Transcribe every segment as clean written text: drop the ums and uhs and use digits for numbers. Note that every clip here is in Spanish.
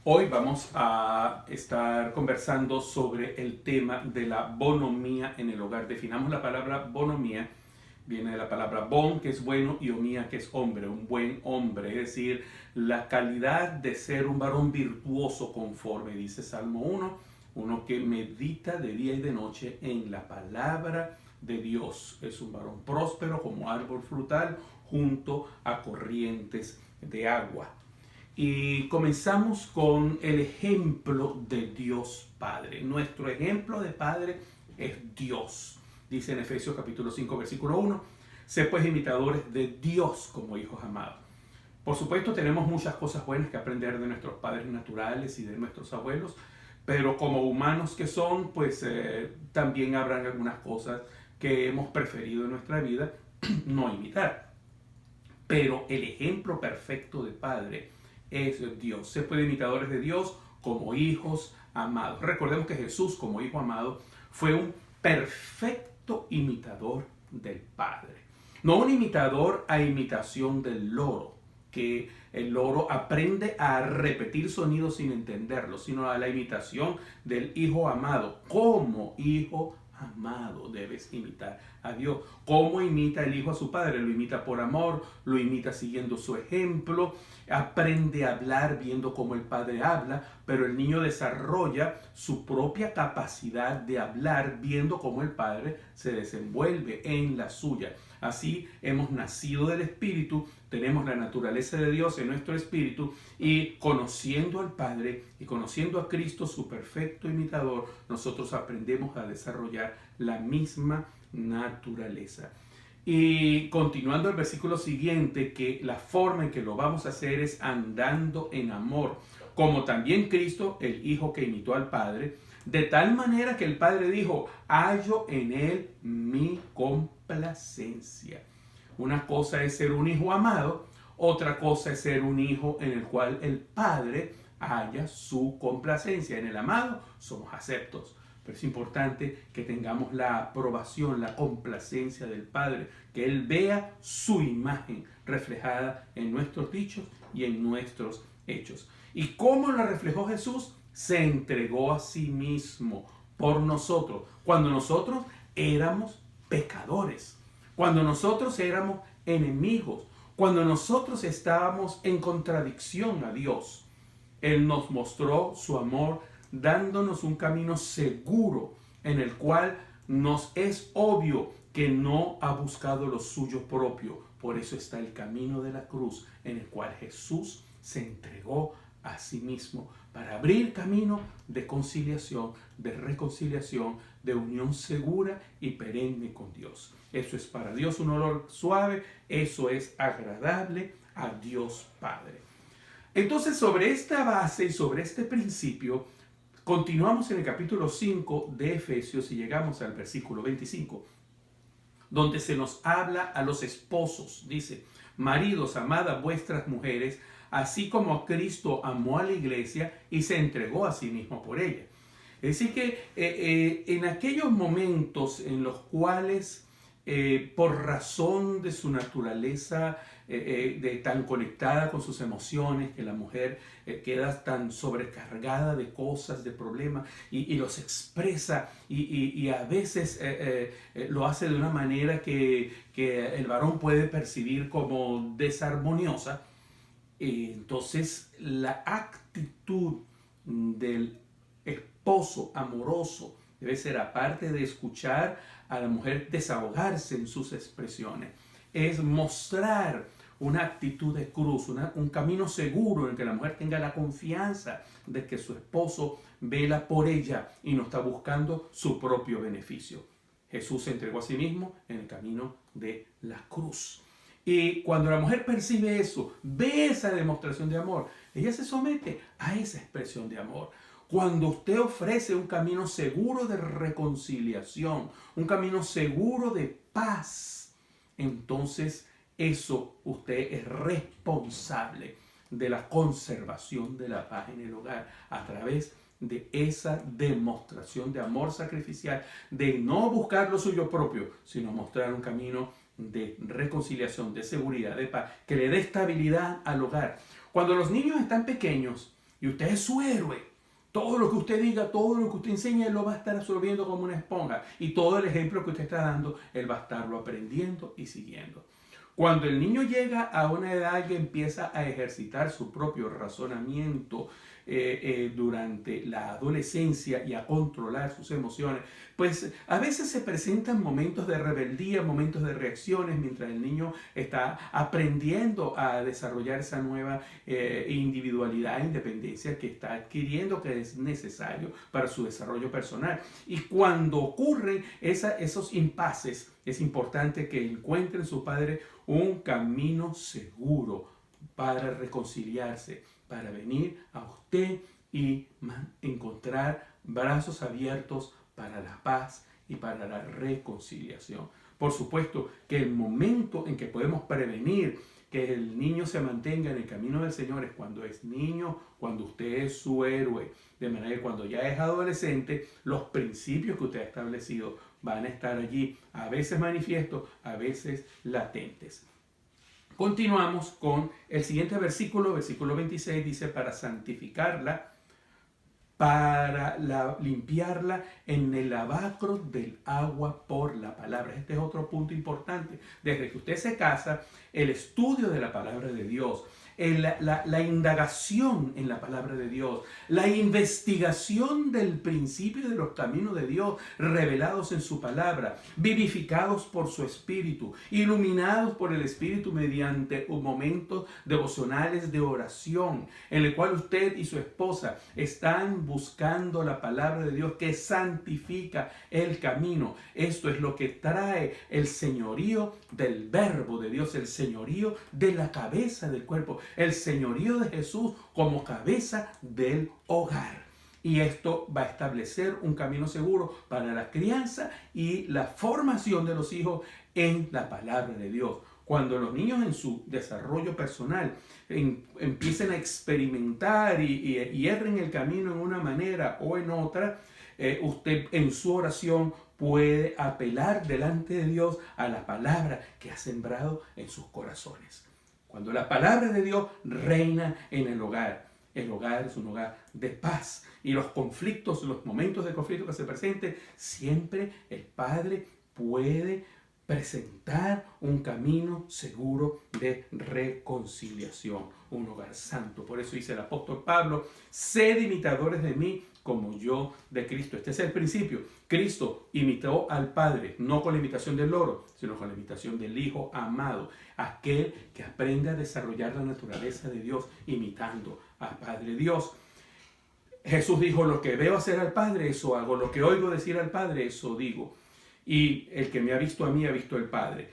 Hoy vamos a estar conversando sobre el tema de la bonomía en el hogar. Definamos la palabra bonomía, viene de la palabra bon, que es bueno, y omía, que es hombre, un buen hombre, es decir, la calidad de ser un varón virtuoso conforme dice Salmo 1, uno que medita de día y de noche en la palabra de Dios. Es un varón próspero como árbol frutal junto a corrientes de agua. Y comenzamos con el ejemplo de Dios Padre. Nuestro ejemplo de Padre es Dios. Dice en Efesios capítulo 5, versículo 1, sé pues imitadores de Dios como hijos amados. Por supuesto tenemos muchas cosas buenas que aprender de nuestros padres naturales y de nuestros abuelos, pero como humanos que son, pues también habrán algunas cosas que hemos preferido en nuestra vida no imitar. Pero el ejemplo perfecto de Padre es Dios. Se puede imitadores de Dios como hijos amados. Recordemos que Jesús, como hijo amado, fue un perfecto imitador del Padre. No un imitador a imitación del loro, que el loro aprende a repetir sonidos sin entenderlo, sino a la imitación del hijo amado. Como hijo amado debes imitar a Dios. ¿Cómo imita el hijo a su padre? Lo imita por amor, lo imita siguiendo su ejemplo, aprende a hablar viendo cómo el padre habla, pero el niño desarrolla su propia capacidad de hablar viendo cómo el padre se desenvuelve en la suya. Así hemos nacido del Espíritu, tenemos la naturaleza de Dios en nuestro espíritu y conociendo al Padre y conociendo a Cristo, su perfecto imitador, nosotros aprendemos a desarrollar la misma naturaleza. Y continuando el versículo siguiente, que la forma en que lo vamos a hacer es andando en amor, como también Cristo, el Hijo que imitó al Padre, de tal manera que el Padre dijo, hallo en él mi complacencia. Una cosa es ser un hijo amado, otra cosa es ser un hijo en el cual el Padre haya su complacencia. En el amado somos aceptos, pero es importante que tengamos la aprobación, la complacencia del Padre, que Él vea su imagen reflejada en nuestros dichos y en nuestros hechos. ¿Y cómo la reflejó Jesús? Se entregó a sí mismo por nosotros, cuando nosotros éramos pecadores, cuando nosotros éramos enemigos, cuando nosotros estábamos en contradicción a Dios. Él nos mostró su amor dándonos un camino seguro en el cual nos es obvio que no ha buscado lo suyo propio. Por eso está el camino de la cruz en el cual Jesús se entregó a sí mismo para abrir camino de conciliación, de reconciliación, de unión segura y perenne con Dios. Eso es para Dios un olor suave, eso es agradable a Dios Padre. Entonces, sobre esta base y sobre este principio, continuamos en el capítulo 5 de Efesios y llegamos al versículo 25, donde se nos habla a los esposos. Dice, maridos, amad a vuestras mujeres, así como Cristo amó a la iglesia y se entregó a sí mismo por ella. Es decir que en aquellos momentos en los cuales por razón de su naturaleza de tan conectada con sus emociones, que la mujer queda tan sobrecargada de cosas, de problemas, y los expresa, y a veces lo hace de una manera que el varón puede percibir como desarmoniosa. Entonces la actitud del esposo amoroso debe ser, aparte de escuchar a la mujer desahogarse en sus expresiones, es mostrar una actitud de cruz, un camino seguro en el que la mujer tenga la confianza de que su esposo vela por ella y no está buscando su propio beneficio. Jesús se entregó a sí mismo en el camino de la cruz. Y cuando la mujer percibe eso, ve esa demostración de amor, ella se somete a esa expresión de amor. Cuando usted ofrece un camino seguro de reconciliación, un camino seguro de paz, entonces eso usted es responsable de la conservación de la paz en el hogar a través de esa demostración de amor sacrificial, de no buscar lo suyo propio, sino mostrar un camino de reconciliación, de seguridad, de paz, que le dé estabilidad al hogar. Cuando los niños están pequeños y usted es su héroe. Todo lo que usted diga, todo lo que usted enseñe, él lo va a estar absorbiendo como una esponja. Y todo el ejemplo que usted está dando, él va a estarlo aprendiendo y siguiendo. Cuando el niño llega a una edad que empieza a ejercitar su propio razonamiento durante la adolescencia y a controlar sus emociones, pues a veces se presentan momentos de rebeldía, momentos de reacciones mientras el niño está aprendiendo a desarrollar esa nueva individualidad e independencia que está adquiriendo, que es necesario para su desarrollo personal. Y cuando ocurren esos impases, es importante que encuentren su padre un camino seguro para reconciliarse, para venir a usted y encontrar brazos abiertos para la paz y para la reconciliación. Por supuesto que el momento en que podemos prevenir que el niño se mantenga en el camino del Señor es cuando es niño, cuando usted es su héroe. De manera que cuando ya es adolescente, los principios que usted ha establecido van a estar allí, a veces manifiestos, a veces latentes. Continuamos con el siguiente versículo, versículo 26, dice, para santificarla, para limpiarla en el lavacro del agua por la palabra. Este es otro punto importante. Desde que usted se casa, el estudio de la palabra de Dios, la indagación en la palabra de Dios, la investigación del principio de los caminos de Dios revelados en su palabra, vivificados por su Espíritu, iluminados por el Espíritu mediante momentos devocionales de oración, en el cual usted y su esposa están buscando la palabra de Dios que santifica el camino. Esto es lo que trae el señorío del verbo de Dios, el señorío de la cabeza del cuerpo, el señorío de Jesús como cabeza del hogar. Y esto va a establecer un camino seguro para la crianza y la formación de los hijos en la palabra de Dios. Cuando los niños en su desarrollo personal empiecen a experimentar y erren el camino en una manera o en otra, usted en su oración puede apelar delante de Dios a la palabra que ha sembrado en sus corazones. Cuando la palabra de Dios reina en el hogar es un hogar de paz. Y los conflictos, los momentos de conflicto que se presenten, siempre el Padre puede presentar un camino seguro de reconciliación, un hogar santo. Por eso dice el apóstol Pablo, sed imitadores de mí como yo de Cristo. Este es el principio. Cristo imitó al Padre, no con la imitación del loro, sino con la imitación del Hijo amado, aquel que aprende a desarrollar la naturaleza de Dios imitando al Padre Dios. Jesús dijo, lo que veo hacer al Padre, eso hago, lo que oigo decir al Padre, eso digo. Y el que me ha visto a mí, ha visto al Padre.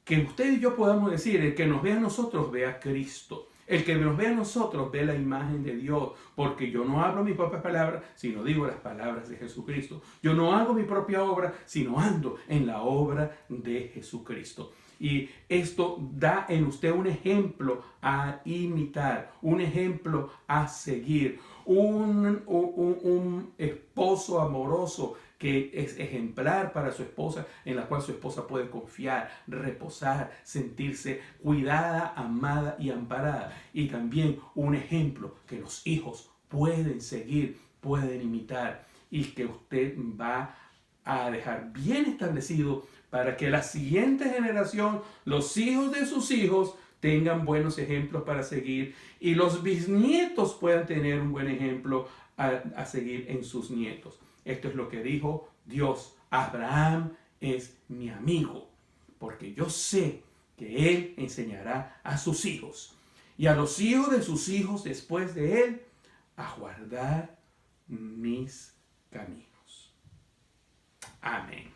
Que usted y yo podamos decir, el que nos ve a nosotros, ve a Cristo. El que nos ve a nosotros ve la imagen de Dios, porque yo no hablo mis propias palabras, sino digo las palabras de Jesucristo. Yo no hago mi propia obra, sino ando en la obra de Jesucristo. Y esto da en usted un ejemplo a imitar, un ejemplo a seguir, un esposo amoroso que es ejemplar para su esposa, en la cual su esposa puede confiar, reposar, sentirse cuidada, amada y amparada. Y también un ejemplo que los hijos pueden seguir, pueden imitar y que usted va a dejar bien establecido para que la siguiente generación, los hijos de sus hijos, tengan buenos ejemplos para seguir y los bisnietos puedan tener un buen ejemplo a seguir en sus nietos. Esto es lo que dijo Dios. Abraham es mi amigo, porque yo sé que él enseñará a sus hijos y a los hijos de sus hijos después de él a guardar mis caminos. Amén.